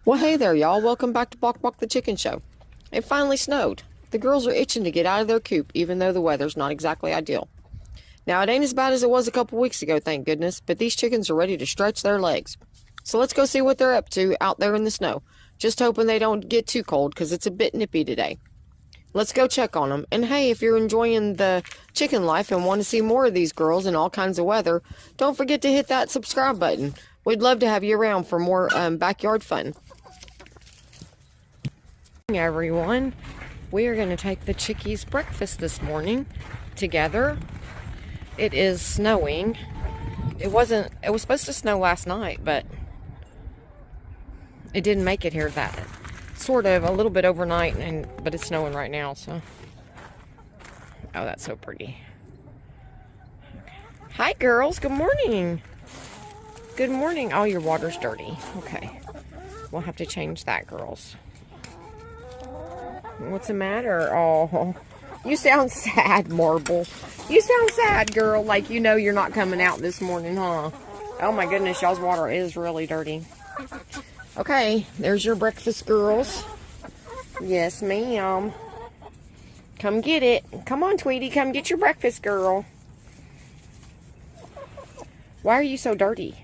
Well, hey there, y'all. Welcome back to Bok Bok the Chicken Show. It finally snowed. The girls are itching to get out of their coop, even though the weather's not exactly ideal. Now, it ain't as bad as it was a couple weeks ago, thank goodness, but these chickens are ready to stretch their legs. So let's go see what they're up to out there in the snow. Just hoping they don't get too cold, because it's a bit nippy today. Let's go check on them. And hey, if you're enjoying the chicken life and want to see more of these girls in all kinds of weather, don't forget to hit that subscribe button. We'd love to have you around for more backyard fun. Everyone, we are going to take the chickies breakfast this morning together. It is snowing. It was supposed to snow last night, but it didn't make it here that sort of a little bit overnight, but it's snowing right now. So oh, that's so pretty. Okay. Hi girls, good morning. Good morning. Oh, your water's dirty. Okay, we'll have to change that, girls. What's the matter? Oh, you sound sad, Marble. You sound sad, girl. Like you know you're not coming out this morning, huh? Oh my goodness, y'all's water is really dirty. Okay, there's your breakfast, girls. Yes, ma'am. Come get it. Come on, Tweety. Come get your breakfast, girl. Why are you so dirty?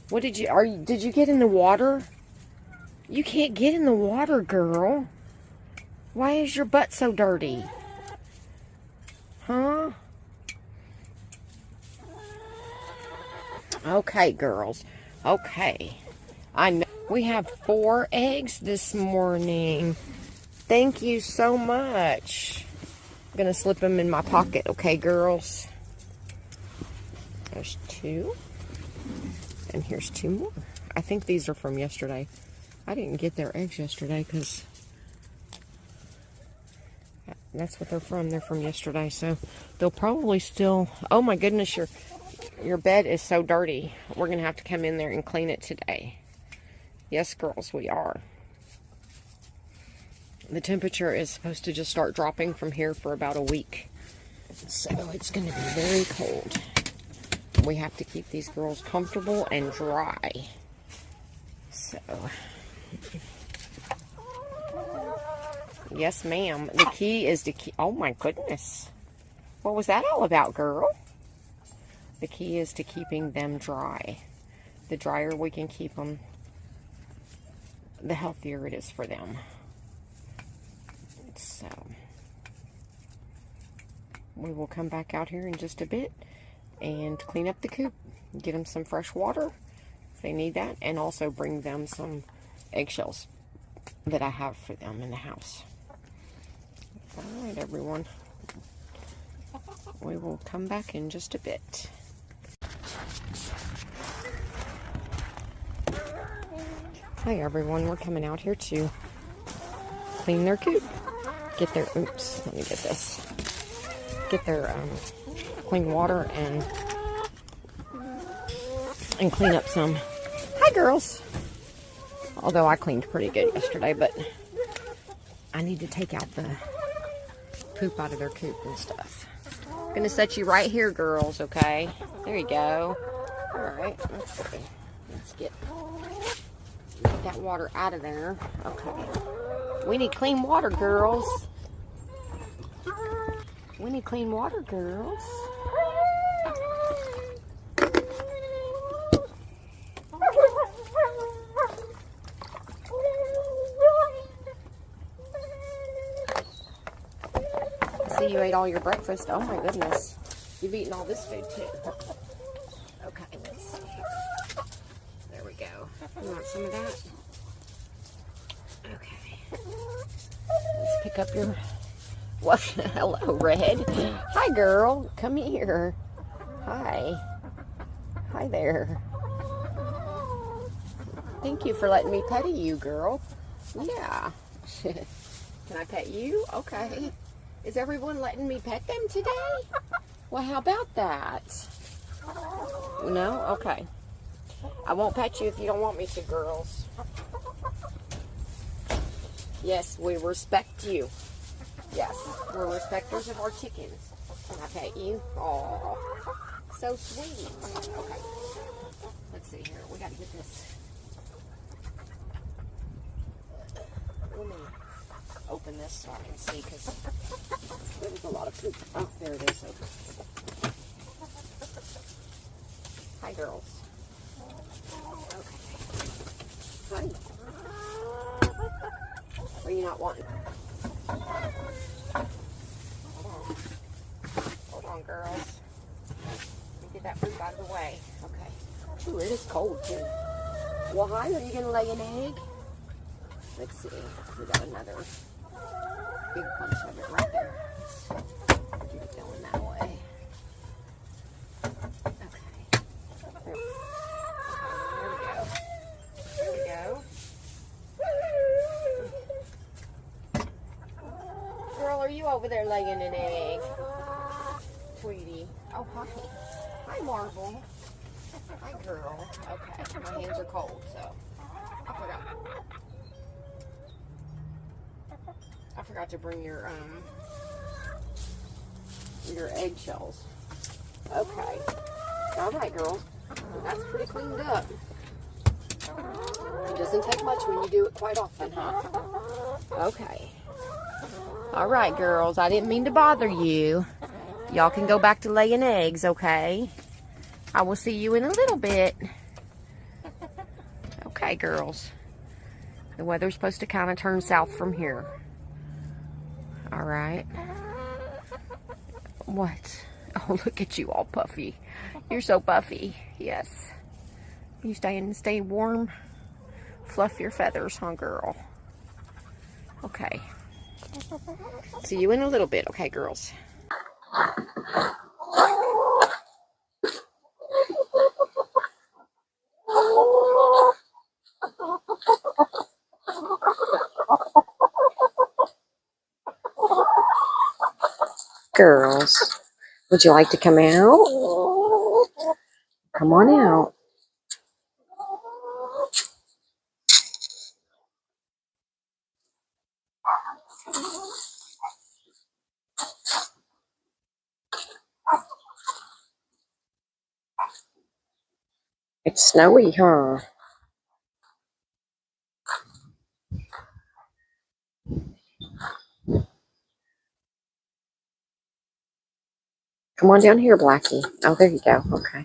What did you get in the water? You can't get in the water, girl. Why is your butt so dirty? Huh? Okay, girls. Okay. I know we have 4 eggs this morning. Thank you so much. I'm going to slip them in my pocket, okay, girls? There's 2. And here's 2 more. I think these are from yesterday. I didn't get their eggs yesterday because that's what they're from. They're from yesterday, so they'll probably still... Oh my goodness, your bed is so dirty. We're going to have to come in there and clean it today. Yes, girls, we are. The temperature is supposed to just start dropping from here for about a week. So it's going to be very cold. We have to keep these girls comfortable and dry. So... Yes, ma'am. The key is to keep... Oh, my goodness. What was that all about, girl? The key is to keeping them dry. The drier we can keep them, the healthier it is for them. So, we will come back out here in just a bit and clean up the coop. Get them some fresh water if they need that. And also bring them some eggshells that I have for them in the house. Alright, everyone. We will come back in just a bit. Hi, everyone. We're coming out here to clean their coop. Get their... Oops, let me get this. Get their clean water and clean up some. Hi, girls. Although I cleaned pretty good yesterday, but I need to take out the poop out of their coop and stuff. I'm gonna set you right here, girls, okay? There you go. Alright, let's see. Let's get that water out of there. Okay. We need clean water, girls. We need clean water, girls. See, you ate all your breakfast. Oh my goodness. You've eaten all this food too. Okay, let's see. There we go. You want some of that? Okay. Let's pick up your... What? Hello, Red. Hi, girl. Come here. Hi. Hi there. Thank you for letting me pet you, girl. Yeah. Can I pet you? Okay. Is everyone letting me pet them today? Well, how about that? No? Okay. I won't pet you if you don't want me to, girls. Yes, we respect you. Yes, we're respecters of our chickens. Can I pet you? Aw, so sweet. Okay. Let's see here. We got to get this this so I can see, because there was a lot of poop. Oh, there it is. Hi, girls. Okay. Hi. Or are you not wanting? Hold on, girls. Let me get that poop out of the way. Okay. Ooh, it is cold, too. Well, hi. Are you going to lay an egg? Let's see. We got another big bunch of it right there. Let's keep it going that way. Okay. There we go. There we go. Girl, are you over there laying an egg? Tweety. Oh, hi. Hi, Marvel. Hi, girl. Okay. My hands are cold, so I forgot to bring your eggshells. Okay. All right, girls. That's pretty cleaned up. It doesn't take much when you do it quite often, huh? Okay. All right, girls. I didn't mean to bother you. Y'all can go back to laying eggs, okay? I will see you in a little bit. Okay, girls. The weather's supposed to kind of turn south from here. All right. What? Oh, look at you all puffy. You're so puffy. Yes. You stay warm. Fluff your feathers, huh, girl? Okay. See you in a little bit, okay, girls? Girls, would you like to come out? Come on out. It's snowy, huh? Come on down here, Blackie. Oh, there you go. Okay.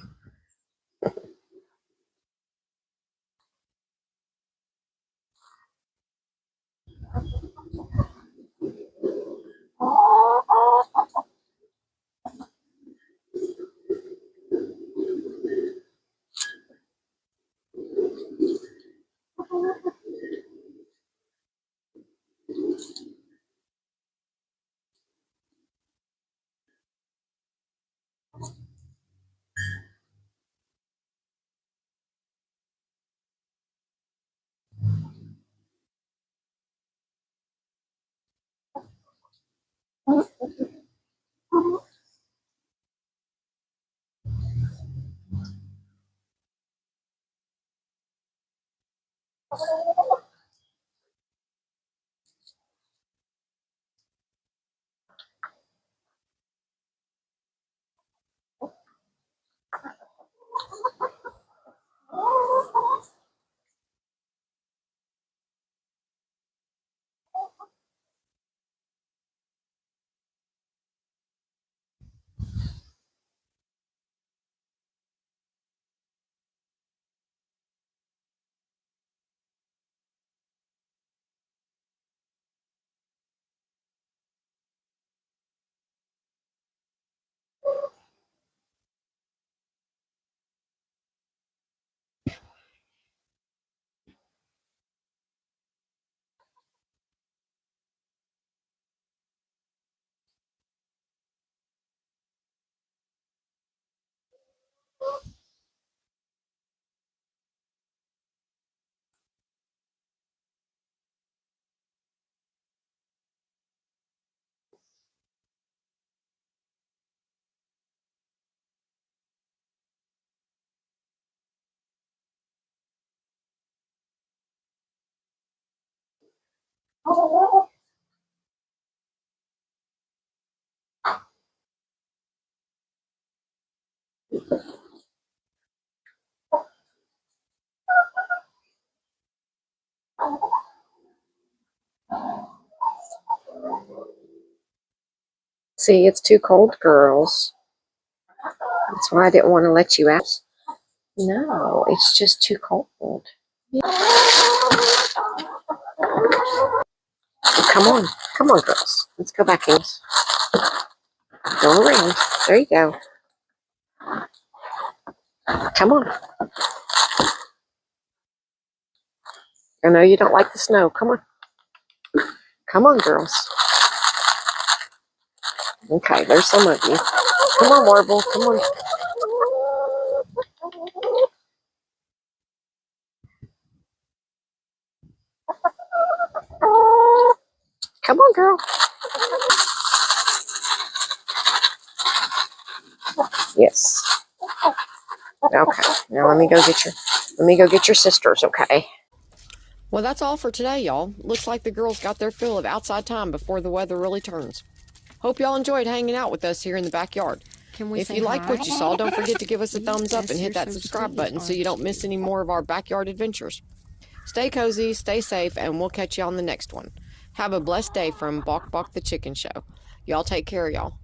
See, it's too cold, girls. That's why I didn't want to let you out. No, it's just too cold. Come on. Come on, girls. Let's go back in. Go around. There you go. Come on. I know you don't like the snow. Come on. Come on, girls. Okay, there's some of you. Come on, Warble. Come on. Come on, girl. Yes. Okay. Now let me go get your sisters, okay? Well, that's all for today, y'all. Looks like the girls got their fill of outside time before the weather really turns. Hope y'all enjoyed hanging out with us here in the backyard. If you liked what you saw, don't forget to give us a thumbs up and hit that subscribe button so you don't miss any more of our backyard adventures. Stay cozy, stay safe, and we'll catch you on the next one. Have a blessed day from Bok Bok the Chicken Show. Y'all take care, y'all.